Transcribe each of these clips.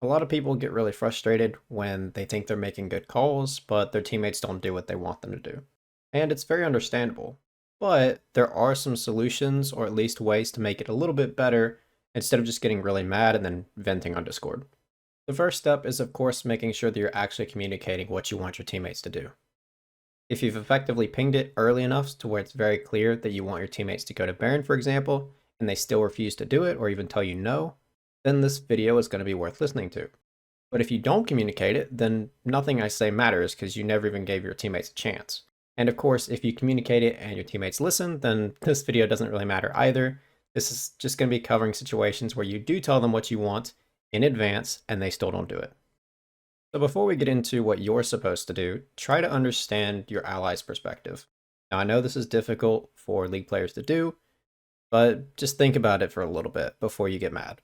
A lot of people get really frustrated when they think they're making good calls, but their teammates don't do what they want them to do. And it's very understandable. But there are some solutions, or at least ways to make it a little bit better instead of just getting really mad and then venting on Discord. The first step is, of course, making sure that you're actually communicating what you want your teammates to do. If you've effectively pinged it early enough to where it's very clear that you want your teammates to go to Baron, for example, and they still refuse to do it or even tell you no, then this video is going to be worth listening to. But if you don't communicate it, then nothing I say matters because you never even gave your teammates a chance. And of course, if you communicate it and your teammates listen, then this video doesn't really matter either. This is just going to be covering situations where you do tell them what you want in advance and they still don't do it. So before we get into what you're supposed to do, try to understand your ally's perspective. Now I know this is difficult for League players to do, but just think about it for a little bit before you get mad.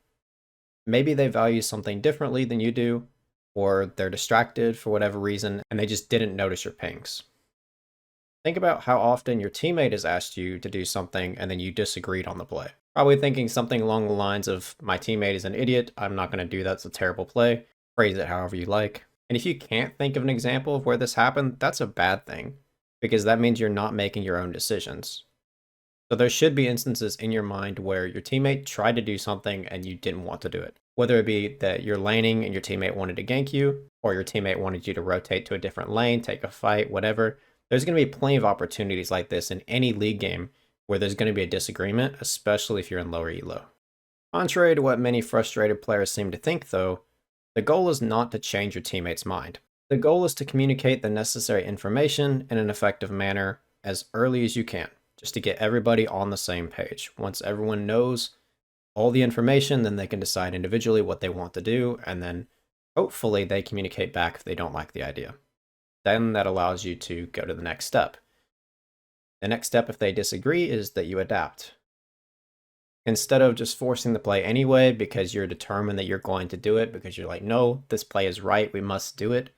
Maybe they value something differently than you do, or they're distracted for whatever reason and they just didn't notice your pings. Think about how often your teammate has asked you to do something and then you disagreed on the play. Probably thinking something along the lines of, my teammate is an idiot, I'm not going to do that, it's a terrible play. Phrase it however you like. And if you can't think of an example of where this happened, that's a bad thing, because that means you're not making your own decisions. So there should be instances in your mind where your teammate tried to do something and you didn't want to do it. Whether it be that you're laning and your teammate wanted to gank you, or your teammate wanted you to rotate to a different lane, take a fight, whatever. There's going to be plenty of opportunities like this in any league game where there's going to be a disagreement, especially if you're in lower elo. Contrary to what many frustrated players seem to think though, the goal is not to change your teammate's mind. The goal is to communicate the necessary information in an effective manner as early as you can, just to get everybody on the same page. Once everyone knows all the information, then they can decide individually what they want to do, and then hopefully they communicate back if they don't like the idea. Then that allows you to go to the next step. The next step, if they disagree, is that you adapt. Instead of just forcing the play anyway because you're determined that you're going to do it, because you're like, no, this play is right, we must do it,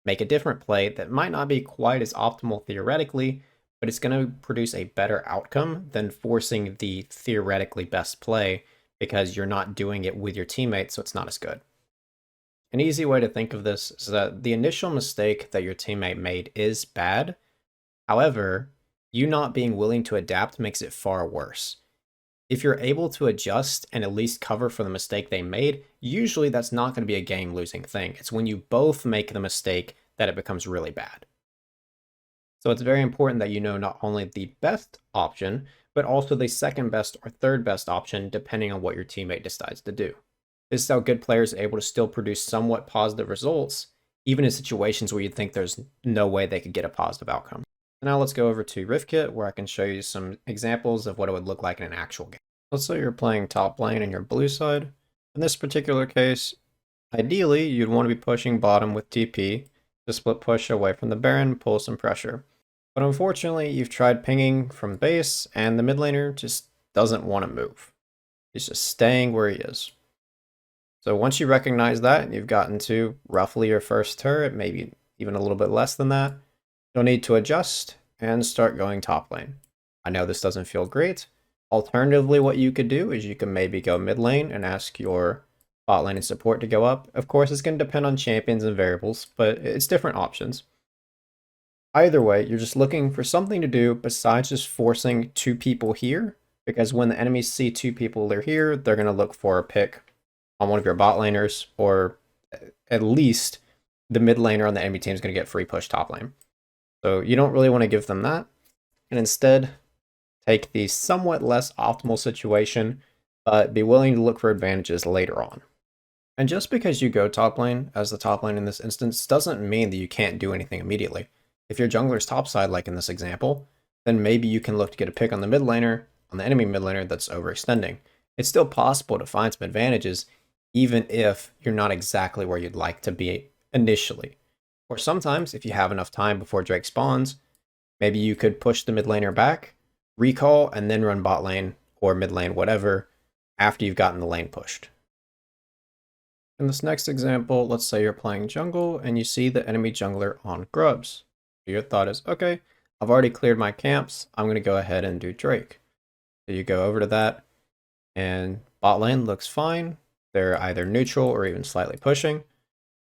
make a different play that might not be quite as optimal theoretically, but it's going to produce a better outcome than forcing the theoretically best play because you're not doing it with your teammates, so it's not as good. An easy way to think of this is that the initial mistake that your teammate made is bad. However, you not being willing to adapt makes it far worse. If you're able to adjust and at least cover for the mistake they made, usually that's not going to be a game-losing thing. It's when you both make the mistake that it becomes really bad. So it's very important that you know not only the best option, but also the second best or third best option, depending on what your teammate decides to do. This is how good players are able to still produce somewhat positive results, even in situations where you think there's no way they could get a positive outcome. Now let's go over to Riftkit, where I can show you some examples of what it would look like in an actual game. Let's say you're playing top lane and you're blue side. In this particular case, ideally you'd want to be pushing bottom with TP to split push away from the Baron, pull some pressure. But unfortunately, you've tried pinging from base, and the mid laner just doesn't want to move. He's just staying where he is. So once you recognize that, and you've gotten to roughly your first turret, maybe even a little bit less than that, you'll need to adjust and start going top lane. I know this doesn't feel great. Alternatively, what you could do is you can maybe go mid lane and ask your bot lane and support to go up. Of course, it's going to depend on champions and variables, but it's different options. Either way, you're just looking for something to do besides just forcing two people here, because when the enemies see two people they're here, they're going to look for a pick on one of your bot laners, or at least the mid laner on the enemy team is going to get free push top lane. So you don't really want to give them that, and instead take the somewhat less optimal situation, but be willing to look for advantages later on. And just because you go top lane as the top lane in this instance doesn't mean that you can't do anything immediately. If your jungler's topside, like in this example, then maybe you can look to get a pick on the mid laner, on the enemy mid laner that's overextending. It's still possible to find some advantages, even if you're not exactly where you'd like to be initially. Or sometimes, if you have enough time before Drake spawns, maybe you could push the mid laner back, recall, and then run bot lane, or mid lane, whatever, after you've gotten the lane pushed. In this next example, let's say you're playing jungle, and you see the enemy jungler on grubs. Your thought is, okay, I've already cleared my camps, I'm going to go ahead and do Drake. So you go over to that, and bot lane looks fine. They're either neutral or even slightly pushing.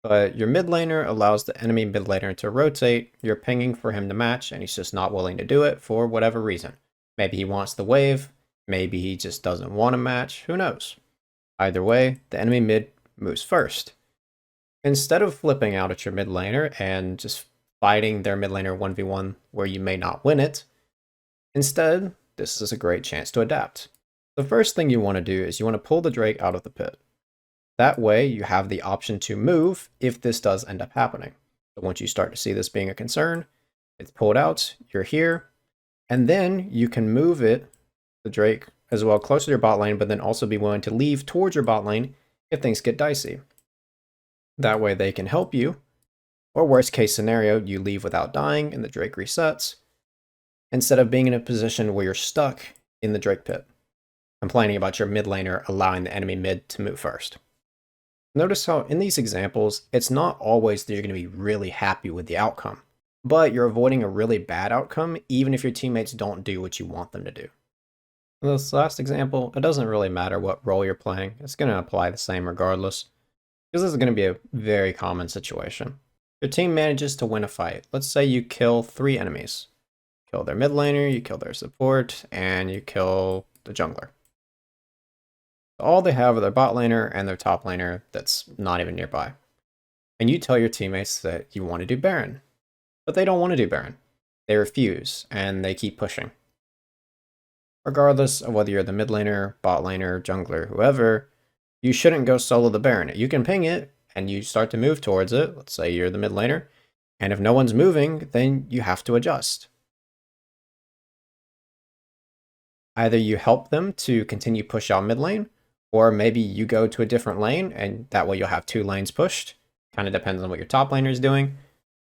But your mid laner allows the enemy mid laner to rotate. You're pinging for him to match, and he's just not willing to do it for whatever reason. Maybe he wants the wave, maybe he just doesn't want to match, who knows? Either way, the enemy mid moves first. Instead of flipping out at your mid laner and just fighting their mid laner 1v1 where you may not win it, instead, this is a great chance to adapt. The first thing you want to do is you want to pull the Drake out of the pit. That way, you have the option to move if this does end up happening. So once you start to see this being a concern, it's pulled out, you're here, and then you can move it, the Drake, as well closer to your bot lane, but then also be willing to leave towards your bot lane if things get dicey. That way they can help you, or worst case scenario, you leave without dying and the Drake resets, instead of being in a position where you're stuck in the Drake pit, complaining about your mid laner allowing the enemy mid to move first. Notice how in these examples, it's not always that you're going to be really happy with the outcome, but you're avoiding a really bad outcome even if your teammates don't do what you want them to do. In this last example, it doesn't really matter what role you're playing, it's going to apply the same regardless, because this is going to be a very common situation. Your team manages to win a fight. Let's say you kill 3 enemies. Kill their mid laner, you kill their support, and you kill the jungler. All they have are their bot laner and their top laner that's not even nearby. And you tell your teammates that you want to do Baron. But they don't want to do Baron. They refuse, and they keep pushing. Regardless of whether you're the mid laner, bot laner, jungler, whoever, you shouldn't go solo the Baron. You can ping it, and you start to move towards it. Let's say you're the mid laner. And if no one's moving, then you have to adjust. Either you help them to continue push out mid lane, or maybe you go to a different lane, and that way you'll have 2 lanes pushed. Kind of depends on what your top laner is doing.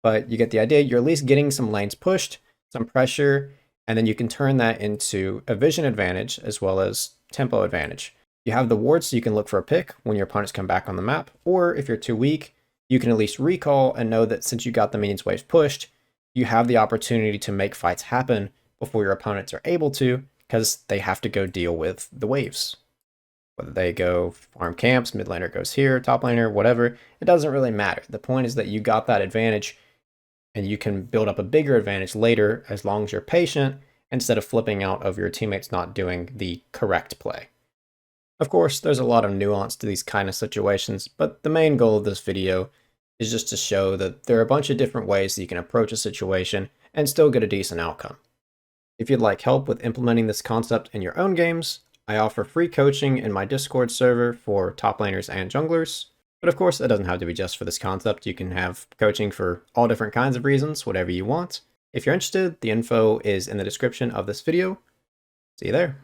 But you get the idea. You're at least getting some lanes pushed, some pressure, and then you can turn that into a vision advantage as well as tempo advantage. You have the wards so you can look for a pick when your opponents come back on the map, or if you're too weak, you can at least recall and know that since you got the minions waves pushed, you have the opportunity to make fights happen before your opponents are able to, because they have to go deal with the waves. Whether they go farm camps, mid laner goes here, top laner, whatever, it doesn't really matter. The point is that you got that advantage and you can build up a bigger advantage later as long as you're patient instead of flipping out of your teammates not doing the correct play. Of course, there's a lot of nuance to these kind of situations, but the main goal of this video is just to show that there are a bunch of different ways that you can approach a situation and still get a decent outcome. If you'd like help with implementing this concept in your own games, I offer free coaching in my Discord server for top laners and junglers. But of course, it doesn't have to be just for this concept. You can have coaching for all different kinds of reasons, whatever you want. If you're interested, the info is in the description of this video. See you there.